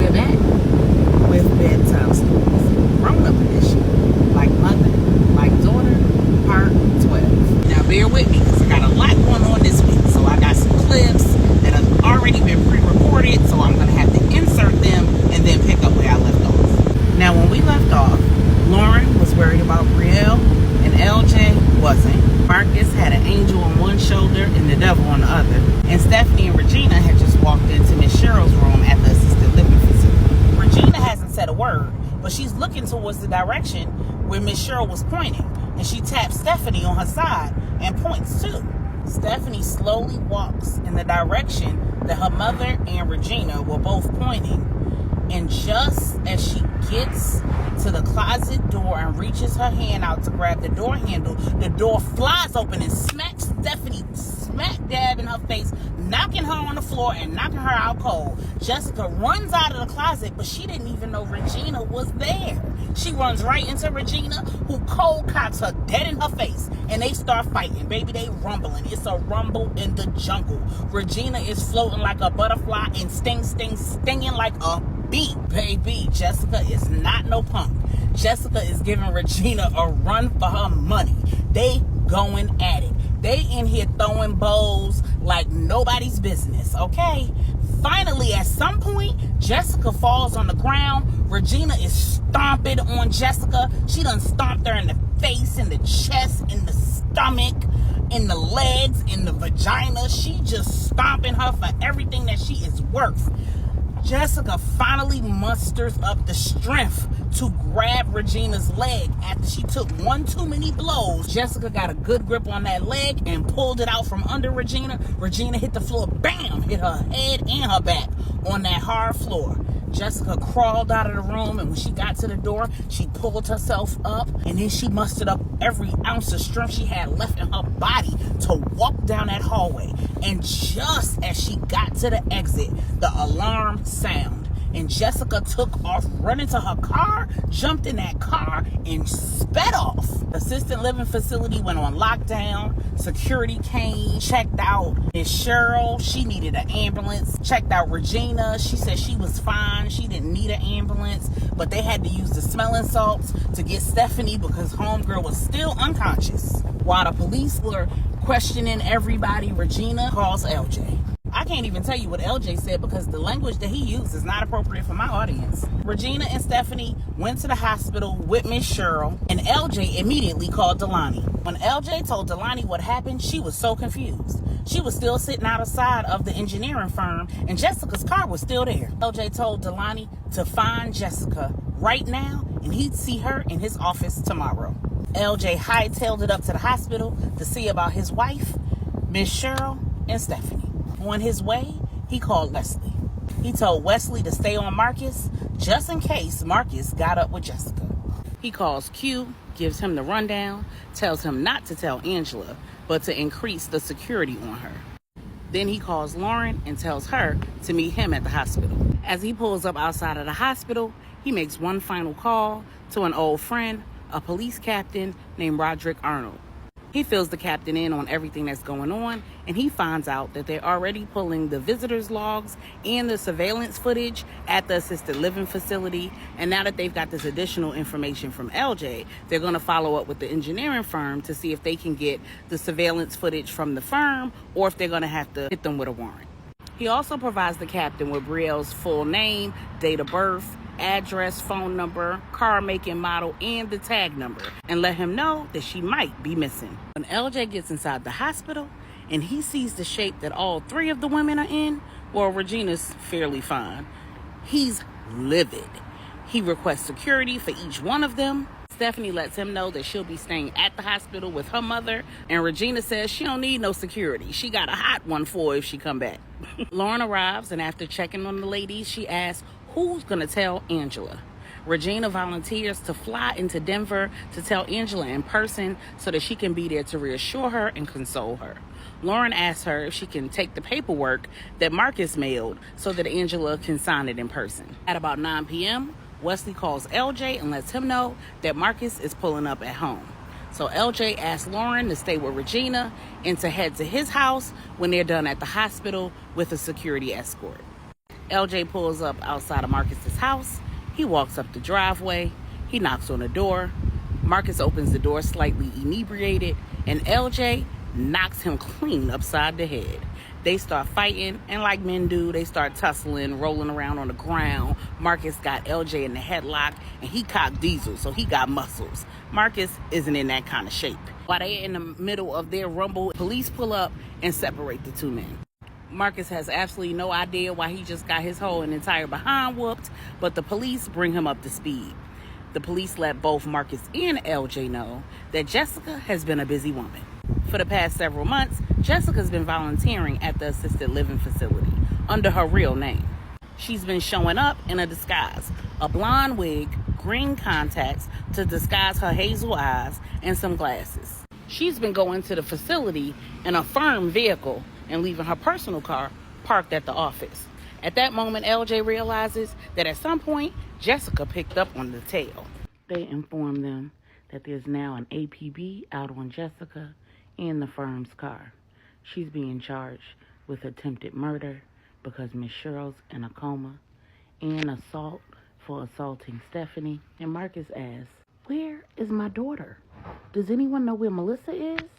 We're back with Bedtime Stories, Grownup Edition, like mother, like daughter, part 12. Now bear with me because I got a lot going on this week. So I got some clips that have already been pre-recorded, so I'm going to have to insert them and then pick up where I left off. Now when we left off, Lauren was worried about Brielle and LJ wasn't. Marcus had an angel on one shoulder and the devil on the other. And Stephanie and Regina had just walked into Miss Cheryl's room at the assisted living facility. Regina hasn't said a word, but she's looking towards the direction where Miss Cheryl was pointing. And she taps Stephanie on her side and points too. Stephanie slowly walks in the direction that her mother and Regina were both pointing. And just as she gets to the closet door and reaches her hand out to grab the door handle, the door flies open and smacks Stephanie smack dab in her face, knocking her on the floor and knocking her out cold. Jessica runs out of the closet, but she didn't even know Regina was there. She runs right into Regina, who cold cocks her dead in her face, and they start fighting. Baby, they rumbling. It's a rumble in the jungle. Regina is floating like a butterfly and stinging like a bee. Baby, Jessica is not no punk. Jessica is giving Regina a run for her money. They going at it. They in here throwing bows like nobody's business, okay? Finally, at some point, Jessica falls on the ground. Regina is stomping on Jessica. She done stomped her in the face, in the chest, in the stomach, in the legs, in the vagina. She just stomping her for everything that she is worth. Jessica finally musters up the strength to grab Regina's leg after she took one too many blows. Jessica got a good grip on that leg and pulled it out from under Regina. Regina hit the floor, bam, hit her head and her back on that hard floor. Jessica crawled out of the room, and when she got to the door, she pulled herself up, and then she mustered up every ounce of strength she had left in her body to walk down that hallway. And just as she got to the exit, the alarm sounded. And Jessica took off, running to her car, jumped in that car, and sped off. The assisted living facility went on lockdown. Security came, checked out Miss Cheryl. She needed an ambulance. Checked out Regina. She said she was fine. She didn't need an ambulance. But they had to use the smelling salts to get Stephanie because homegirl was still unconscious. While the police were questioning everybody, Regina calls LJ. I can't even tell you what LJ said because the language that he used is not appropriate for my audience. Regina and Stephanie went to the hospital with Miss Cheryl, and LJ immediately called Delani. When LJ told Delani what happened, she was so confused. She was still sitting outside of the engineering firm, and Jessica's car was still there. LJ told Delani to find Jessica right now, and he'd see her in his office tomorrow. LJ hightailed it up to the hospital to see about his wife, Miss Cheryl, and Stephanie. On his way, he called Leslie. He told Wesley to stay on Marcus just in case Marcus got up with Jessica. He calls Q, gives him the rundown, tells him not to tell Angela, but to increase the security on her. Then he calls Lauren and tells her to meet him at the hospital. As he pulls up outside of the hospital, he makes one final call to an old friend, a police captain named Roderick Arnold. He fills the captain in on everything that's going on, and he finds out that they're already pulling the visitors' logs and the surveillance footage at the assisted living facility. And now that they've got this additional information from LJ, they're going to follow up with the engineering firm to see if they can get the surveillance footage from the firm or if they're going to have to hit them with a warrant. He also provides the captain with Brielle's full name, date of birth, address, phone number, car make and model, and the tag number, and let him know that she might be missing. When LJ gets inside the hospital and he sees the shape that all three of the women are in, well, Regina's fairly fine, he's livid. He requests security for each one of them. Stephanie lets him know that she'll be staying at the hospital with her mother, and Regina says she don't need no security. She got a hot one for her if she come back. Lauren arrives, and after checking on the ladies, she asks who's gonna tell Angela. Regina volunteers to fly into Denver to tell Angela in person so that she can be there to reassure her and console her. Lauren asks her if she can take the paperwork that Marcus mailed so that Angela can sign it in person. At about 9 p.m., Wesley calls LJ and lets him know that Marcus is pulling up at home. So LJ asks Lauren to stay with Regina and to head to his house when they're done at the hospital with a security escort. LJ pulls up outside of Marcus's house. He walks up the driveway. He knocks on the door. Marcus opens the door slightly inebriated, and LJ knocks him clean upside the head. They start fighting, and like men do, they start tussling, rolling around on the ground. Marcus got LJ in the headlock, and he cocked Diesel, so he got muscles. Marcus isn't in that kind of shape. While they're in the middle of their rumble, police pull up and separate the two men. Marcus has absolutely no idea why he just got his whole and entire behind whooped, but the police bring him up to speed. The police let both Marcus and LJ know that Jessica has been a busy woman. For the past several months, Jessica's been volunteering at the assisted living facility under her real name. She's been showing up in a disguise, a blonde wig, green contacts to disguise her hazel eyes, and some glasses. She's been going to the facility in a firm vehicle and leaving her personal car parked at the office. At that moment, LJ realizes that at some point, Jessica picked up on the tail. They inform them that there's now an APB out on Jessica in the firm's car. She's being charged with attempted murder because Miss Cheryl's in a coma, and assault for assaulting Stephanie. And Marcus asks, "Where is my daughter? Does anyone know where Melissa is?"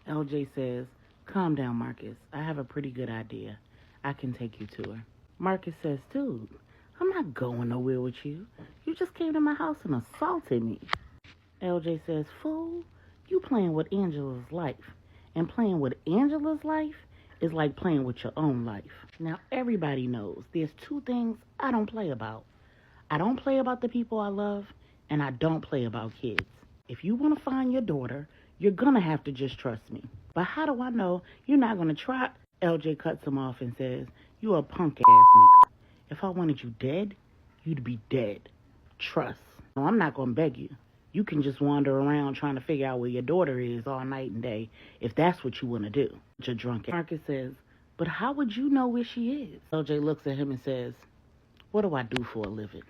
LJ says, "Calm down, Marcus. I have a pretty good idea. I can take you to her." Marcus says, "Dude, I'm not going nowhere with you. You just came to my house and assaulted me." LJ says, "Fool, you playing with Angela's life. And playing with Angela's life is like playing with your own life." Now, everybody knows there's two things I don't play about. I don't play about the people I love, and I don't play about kids. If you want to find your daughter, you're going to have to just trust me. But how do I know you're not going to try? LJ cuts him off and says, "You a punk ass nigga. If I wanted you dead, you'd be dead. Trust." No, I'm not going to beg you. You can just wander around trying to figure out where your daughter is all night and day if that's what you want to do. You're drunk. Marcus says, "But how would you know where she is?" LJ looks at him and says, "What do I do for a living?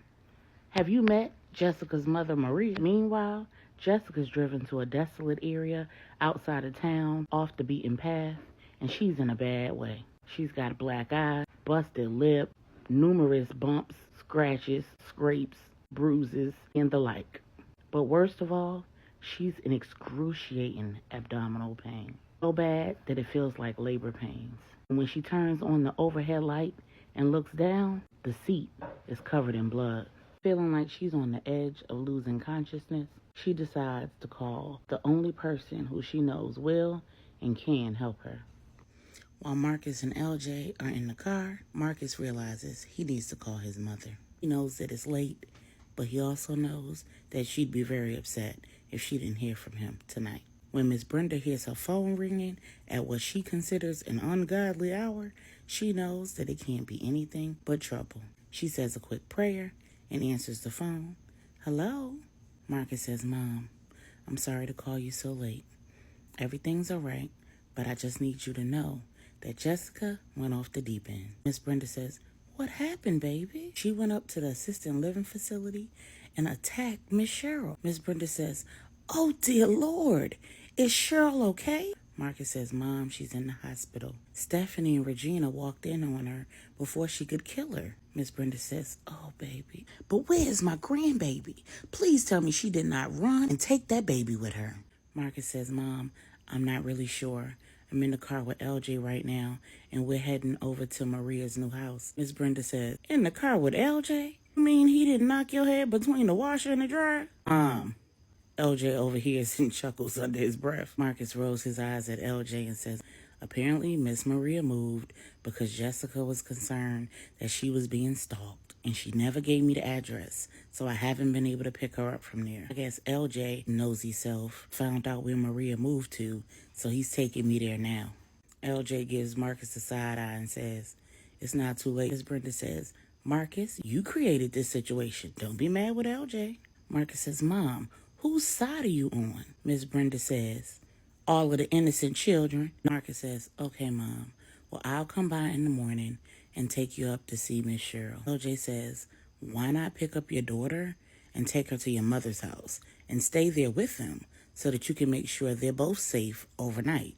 Have you met Jessica's mother, Maria?" Meanwhile, Jessica's driven to a desolate area outside of town, off the beaten path, and she's in a bad way. She's got black eyes, busted lip, numerous bumps, scratches, scrapes, bruises, and the like. But worst of all, she's in excruciating abdominal pain. So bad that it feels like labor pains. And when she turns on the overhead light and looks down, the seat is covered in blood. Feeling like she's on the edge of losing consciousness, she decides to call the only person who she knows will and can help her. While Marcus and LJ are in the car, Marcus realizes he needs to call his mother. He knows that it's late, but he also knows that she'd be very upset if she didn't hear from him tonight. When Miss Brenda hears her phone ringing at what she considers an ungodly hour, she knows that it can't be anything but trouble. She says a quick prayer and answers the phone. "Hello?" Marcus says, "Mom, I'm sorry to call you so late. Everything's all right, but I just need you to know that Jessica went off the deep end." Miss Brenda says, "What happened, baby?" "She went up to the assisted living facility and attacked Miss Cheryl." Miss Brenda says, "Oh, dear Lord, is Cheryl okay?" Marcus says, "Mom, she's in the hospital. Stephanie and Regina walked in on her before she could kill her." Miss Brenda says, "Oh, baby, but where's my grandbaby? Please tell me she did not run and take that baby with her." Marcus says, "Mom, I'm not really sure. I'm in the car with LJ right now, and we're heading over to Maria's new house." Miss Brenda says, "In the car with LJ? You mean he didn't knock your head between the washer and the dryer?" LJ overhears and chuckles under his breath. Marcus rolls his eyes at LJ and says, "Apparently Miss Maria moved because Jessica was concerned that she was being stalked, and she never gave me the address, so I haven't been able to pick her up from there. I guess LJ, nosy self, found out where Maria moved to, so he's taking me there now." LJ gives Marcus a side eye and says, "It's not too late." Miss Brenda says, "Marcus, you created this situation. Don't be mad with LJ." Marcus says, "Mom, whose side are you on?" Miss Brenda says, "All of the innocent children." Marcus says, "Okay, Mom. Well, I'll come by in the morning and take you up to see Miss Cheryl." LJ says, "Why not pick up your daughter and take her to your mother's house and stay there with them so that you can make sure they're both safe overnight?"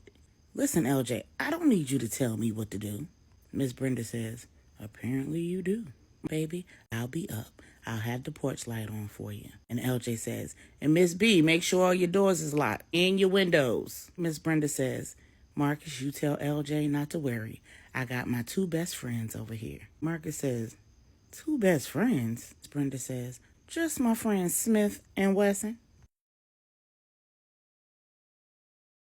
"Listen, LJ, I don't need you to tell me what to do." Miss Brenda says, Apparently you do. Baby, I'll be up. I'll have the porch light on for you. And LJ says, and Miss B, make sure all your doors is locked and your windows. Miss Brenda says, Marcus, you tell LJ not to worry. I got my 2 best friends over here. Marcus says, 2 best friends? Miss Brenda says, just my friends Smith and Wesson.